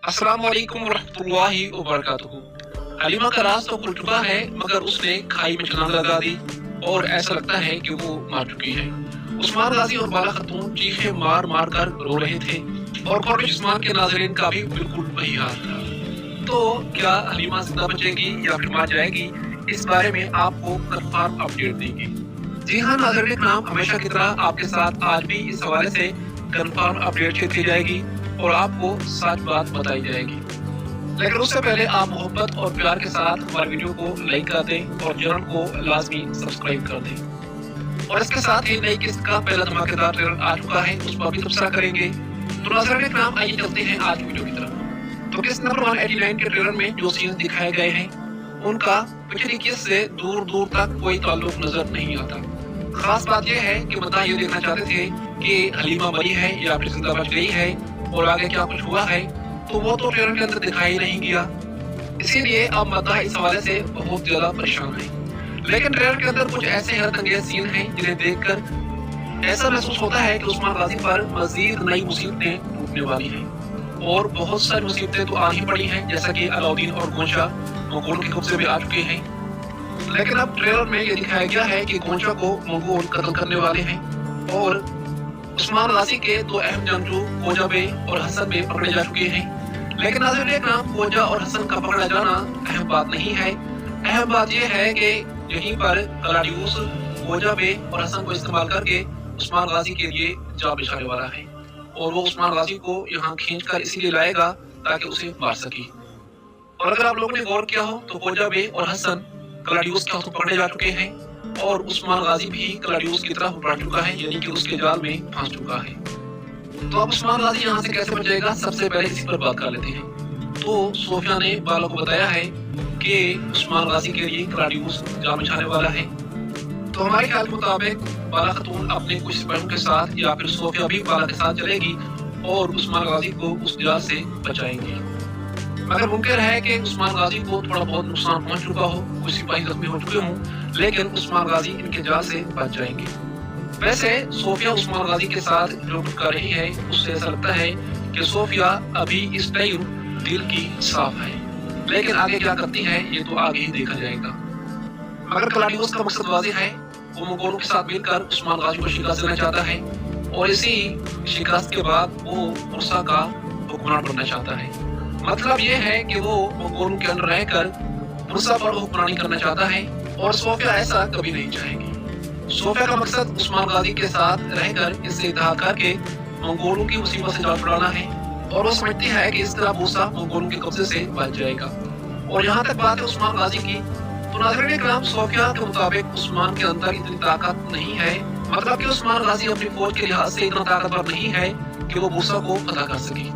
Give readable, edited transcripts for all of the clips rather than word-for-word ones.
अस्सलाम वालेकुम रहमतुल्लाहि व बरकातुहू। हलीमा का राज तो खुल चुका है, मगर उसने खाई में छलांग लगा दी और ऐसा लगता है कि वो मार चुकी है। उस्मान गाजी और बाला खतून चीखे मार मार कर रो रहे थे और कॉलेज उस्मान के नाज़रीन का भी बिल्कुल वही हाल था। तो क्या हलीमा जिंदा बचेगी या फिर मार जाएगी, इस बारे में आपको कंफर्म अपडेट देंगे। जी हाँ नाज़रीन नाम, हमेशा की तरह आपके साथ आज भी इस हवाले से कंफर्म अपडेट शेयर की जाएगी और आपको सच बात बताई जाएगी। लेकिन उससे पहले आप मोहब्बत और प्यार के साथ हमारे वीडियो को लाइक कर दें और चैनल को लाजमी सब्सक्राइब कर दें। और इसके साथ ही नई किस्त का पहला धमाकेदार ट्रेलर आ चुका है, उस पर भी तबसरा करेंगे। तो नाज़रीन नाम, आइए चलते हैं आज वीडियो की तरफ। तो किस्त नंबर 189 के ट्रेलर में जो सीन दिखाए गए हैं उनका पिछली किस्त से दूर दूर तक कोई ताल्लुक नजर नहीं आता। खास बात यह है कि मता ये देखना चाहते थे कि हलीमा मरी है या फिर जिंदा बच गई है और आगे क्या कुछ हुआ है, तो वो तो ट्रेलर के अंदर दिखाई नहीं गया। इसीलिए अब मता इस हवाले से बहुत ज्यादा परेशान है। लेकिन ट्रेलर के अंदर कुछ ऐसे हैरत अंगेज सीन हैं जिन्हें देखकर ऐसा महसूस होता है कि उस्मान गाजी पर मजीद नई मुसीबतें टूटने वाली हैं। और बहुत सारी मुसीबतें तो आ ही पड़ी हैं, जैसा कि अलाउद्दीन और गोंशा मंगोलों के कब्जे में आ चुके हैं। लेकिन अब ट्रेलर में ये दिखाया गया है कि गोंशा को मंगोल कत्ल करने वाले हैं और उस्मान गाजी के दो अहम जंगजू खोजा बे और हसन बे पकड़े जा चुके हैं। लेकिन नाज़रीन एक नाम, खोजा और हसन का पकड़ा जाना अहम बात नहीं है। अहम बात यह है कि यहीं पर कलाडियूस खोजा बे और हसन को इस्तेमाल करके उस्मान गाजी के लिए जान बिछाने वाला है और वो उस्मान गाजी को यहाँ खींचकर इसीलिए लाएगा ताकि उसे मार सके। और अगर आप लोगों ने गौर किया हो तो खोजा बे और हसन कलाडियूस के हाथों पकड़े जा चुके हैं और उस्मान गाजी भी कलाडियूस की तरफ बढ़ चुका है, यानी कि उसके जाल में फंस चुका है। तो अब उस्मान गाजी यहाँ से कैसे बचेगा, सबसे पहले इसी पर बात कर लेते हैं। तो सोफिया ने बाला को बताया है कि उस्मान गाजी के लिए कलाडियूस जाल बिछाने वाला है। तो हमारे ख्याल के मुताबिक बाला खतून अपने कुछ सिपाहियों के साथ या फिर सोफिया भी बाला के साथ चलेगी और उस्मान गाजी को उस जाल से बचाएंगी। मगर मुमकिन है कि उस्मान गाजी को थोड़ा बहुत नुकसान पहुंच चुका हो, कुछ सिपाही जख्मी हो चुके हों, लेकिन उस्मान गाजी इनके जाल से बच जाएंगे। वैसे सोफिया उस्मान गाजी के साथ जो कुछ कर रही है उससे ऐसा लगता है कि सोफिया अभी इस टाइम दिल की साफ है, लेकिन आगे क्या करती है ये तो आगे ही देखा जाएगा। मगर कलाडियोस का मकसद वाज़ेह है, वो मंगोलों के साथ मिलकर उस्मान गाजी को शिकस्त देना चाहता है और इसी शिकस्त के बाद वो बुरसा का हुक्मरान बनना चाहता है। मतलब ये है कि वो मंगोलों के अंदर रहकर बुरसा पर हुक्मरानी करना चाहता है और सोफिया ऐसा कभी नहीं चाहेगी। सोफिया का मकसद उस्मान गाजी के साथ रहकर इससे इत्तेहाद करके मंगोलों की मुसीबत से जान छुड़ाना है और वो समझती है कि इस तरह बुरसा मंगोलों के कब्जे से बच जाएगा। और यहाँ तक बात है उस्मान गाजी की, तो नाज़रीन इकराम, सोफिया के मुताबिक उस्मान के अंदर इतनी ताकत नहीं है, मतलब कि उस्मान गाजी अपनी फौज के लिहाज से इतना ताकतवर नहीं है कि वो बुरसा को फतह कर सके।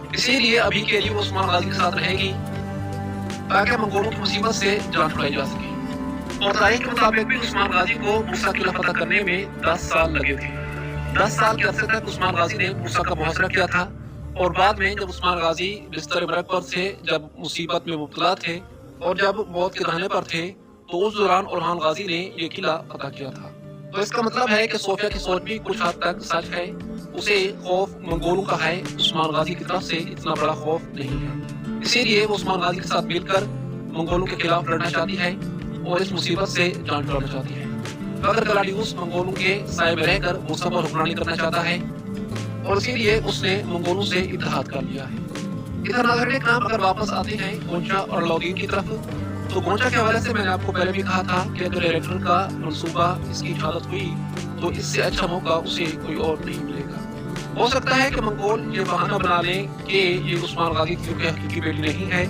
इसीलिए अभी के लिए वो उस्मान गाजी के साथ रहेगी ताकि मंगोलों की मुसीबत से जान छुड़ाई जा सके। और तारीख के मुताबिक भी उस्मान गाजी को बुरसा की फतह करने में 10 साल लगे थे। 10 साल के अरसे तक उस्मान गाजी ने बुरसा का मुहासरा किया था और बाद में जब उस्मान गाजी बिस्तर मरग पर थे, जब मुसीबत में मुब्तला थे और जब मौत के दहाने पर थे, तो उस दौरान ओरहान गाजी ने ये किला फतह किया था। तो इसका मतलब है कि सोफिया की सोच भी कुछ हद तक सच है। उसे खौफ मंगोलों का है, उस्मान गाजी की तरफ से इतना बड़ा खौफ नहीं है। इसीलिए वो उस्मान गाजी के साथ मिलकर मंगोलों के खिलाफ लड़ना चाहती है और इस मुसीबत से जान छुड़ाना चाहती है। अगर कलाडियूस मंगोलों के साए में रहकर बुरसा पर हुक्मरानी करना चाहता है और इसीलिए उसने मंगोलों से इत्तेहाद कर लिया है। इधर नाज़रीन इकराम, अगर वापस आते हैं गोंशा और अलाउद्दीन की तरफ, तो गोंशा के हवाले से मैंने आपको पहले भी कहा था कि अगर डायरेक्टर का मंसूबा इसकी इजाजत हुई तो इससे अच्छा मौका उसे कोई और नहीं मिलेगा। हो सकता है कि मंगोल ये बहाना बना लें कि ये उस्मान गाजी की हकीकी बेटी नहीं है,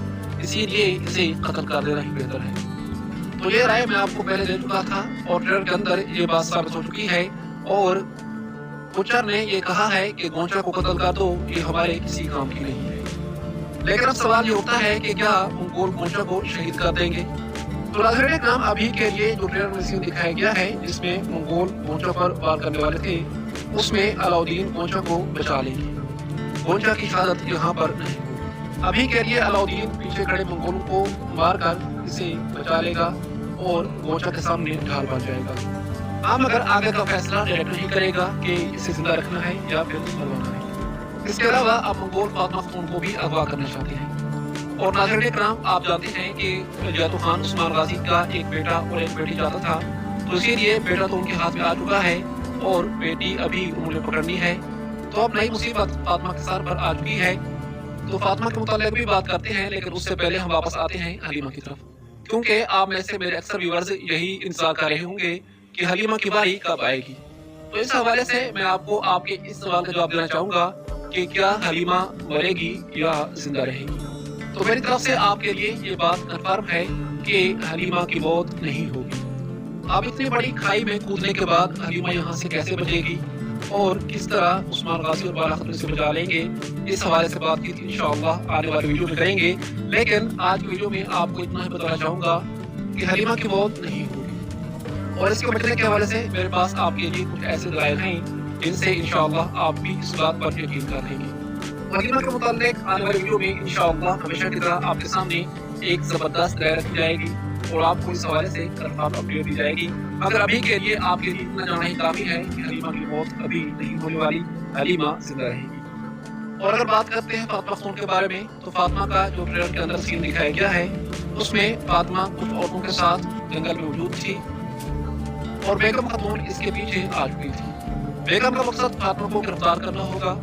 इसीलिए इसे कत्ल कर देना ही बेहतर है। तो ये राय मैं आपको पहले दे चुका था और ट्रेलर के अंदर ये बात साबित हो चुकी है और बुचर ने ये कहा है कि गोंशा को कत्ल कर दो, ये हमारे किसी काम की नहीं है। लेकिन अब सवाल ये उठता है कि क्या मंगोल गोंशा को शहीद कर देंगे। तो नाज़रीन इकराम, अभी के लिए जो ट्रेलर में सीन दिखाया गया है जिसमें मंगोल गोंशा पर वार करने वाले थे, उसमें अलाउद्दीन गोंशा को बचा लेंगे। गोंशा की शहादत यहाँ पर नहीं। अभी के लिए अलाउद्दीन पीछे खड़े मंगोलों को मारकर इसे बचा लेगा और गोंशा के सामने ढाल बन जाएगा। मगर आगे का फैसला डायरेक्टर ही करेगा कि इसे जिंदा रखना है या फिर मरवाना है। इसके अलावा अब मंगोल फातिमा खातून को भी अगवा करना चाहते हैं। और नाज़रीन इकराम, आप जानते हैं कि जातू खान उस्मान गाजी का एक बेटा और एक बेटी चाहता था, तो इसीलिए बेटा तो उनके हाथ में आ चुका है और बेटी अभी उन्होंने पकड़नी है। तो अब नई मुसीबत फातिमा के सर पर आ चुकी है। तो फातिमा के मुतालिक भी बात करते हैं, लेकिन उससे पहले हम वापस आते हैं हलीमा की तरफ, क्योंकि आप में से मेरे अक्सर व्यूअर्स यही इंतजार कर रहे होंगे कि हलीमा की बारी कब आएगी। तो इस हवाले से मैं आपको आपके इस सवाल का जवाब देना चाहूंगा कि क्या हलीमा मरेगी या जिंदा रहेगी। तो मेरी तरफ से आपके लिए ये बात कन्फर्म है कि हलीमा की मौत नहीं होगी। अब इतनी बड़ी खाई में कूदने के बाद हलीमा यहाँ से कैसे बचेगी और किस तरह उस्मान गाजी और बाला खातून से बचा लेंगे, इस हवाले से बात की इंशाअल्लाह आने वाली वीडियो में करेंगे। लेकिन आज की वीडियो में आपको इतना ही बताना चाहूंगा कि हलीमा की मौत नहीं होगी। और इसके बचने के हवाले से मेरे पास आपके लिए कुछ ऐसे दलाइल हैं जिनसे इंशाअल्लाह आप भी इस बात पर यकीन कर लेंगे। हलीमा के मुताल्लिक आने वाली वीडियो में इंशाअल्लाह हमेशा की तरह आपके सामने एक जबरदस्त दलाइल रखी जाएगी और आपको इस हवाले से कंफर्म अपडेट दी जाएगी। मगर अभी के लिए आपके लिए इतना जानना ही काफी है कि हलीमा की मौत अभी नहीं होने वाली, हलीमा जिंदा रहेगी। और अगर बात करते हैं फातिमा खातून के बारे में, तो फातिमा का जो ट्रेलर के अंदर सीन दिखाया गया है उसमें फातिमा कुछ औरतों के साथ जंगल में मौजूद थी और बेगम खातून इसके पीछे आ चुकी थी। बेगम का मकसद फातिमा को गिरफ्तार करना होगा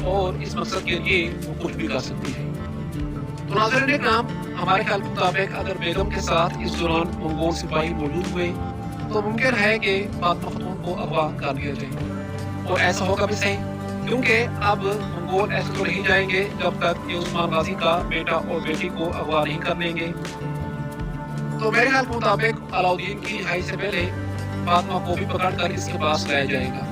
और इस मकसद के लिए वो कुछ भी कर सकती है। तो नाज़रीन इकराम, हमारे ख्याल के मुताबिक अगर बेगम के साथ इस दौरान मंगोल सिपाही मौजूद हुए तो मुमकिन है कि फातिमा खातून को अगवा कर दिया जाए। और ऐसा होगा भी सही, क्योंकि अब मंगोल ऐसे तो नहीं जाएंगे जब तक ये उस्मान गाजी का बेटा और बेटी को अगवा नहीं कर लेंगे। तो मेरे ख्याल के मुताबिक अलाउद्दीन की रिहाई से पहले फातिमा को भी पकड़कर इसके पास लाया जाएगा।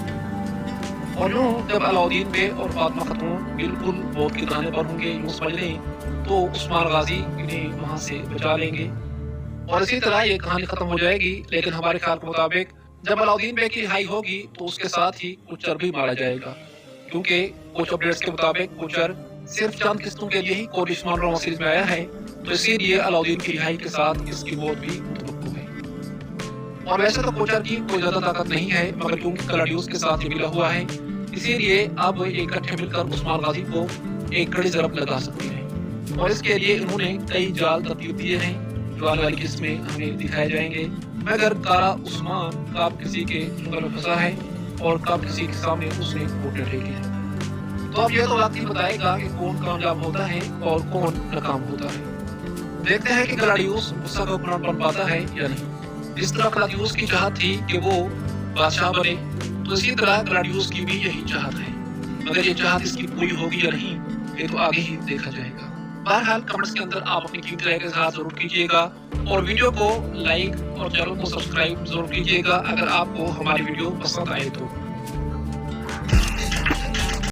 और यूं जब अलाउद्दीन बे और फातिमा खातून बिल्कुल मौत के दहाने पर होंगे, यूं समझ लें, तो उस्मान गाजी इन्हें वहां से बचा लेंगे और इसी तरह ये कहानी खत्म हो जाएगी। लेकिन हमारे ख्याल के मुताबिक जब अलाउद्दीन बे की रिहाई होगी तो उसके साथ ही कुचर भी मारा जाएगा, क्योंकि कुछ अपडेट्स के मुताबिक कुचर सिर्फ चंद किस्तों के लिए ही कोड उस्मान ड्रामा सीरीज में आया है, तो इसीलिए अलाउद्दीन की रिहाई के साथ इसकी मौत भी मुतवक्को है। और वैसे तो कुचर की कोई ज्यादा ताकत नहीं है, मगर क्योंकि कलाडियोस के साथ ये मिला हुआ है, इसीलिए अब इकट्ठे मिलकर उस्मान गाजी को एक कड़ी जरब लगा सकते हैं। और इसके लिए उन्होंने कई जाल तरतीब दिए हैं जो आने वाली किस्त में हमें दिखाए जाएंगे। मगर कारा उस्मान कब किसी के चुंगल में फंसा है और कब किसी के सामने उसने घुटने टेके हैं। तो अब यह तो वक्त ही बताएगा कि कौन कामयाब होता है और कौन नाकाम होता है। देखते हैं कि ग्लैडियोस गुस्सा का हुक्मरान बन पाता है या नहीं। जिस तरह ग्लैडियोस की चाहत थी कि वो बादशाह बने, तो इसी तरह ग्लैडियोस की भी यही चाहत है। मगर ये चाहत इसकी पूरी होगी या नहीं, ये तो आगे ही देखा जाएगा। बहरहाल कमेंट्स के अंदर आप अपनी कीमती राय के साथ जरूर कीजिएगा और वीडियो को लाइक और चैनल को सब्सक्राइब जरूर कीजिएगा अगर आपको हमारी वीडियो पसंद आए तो।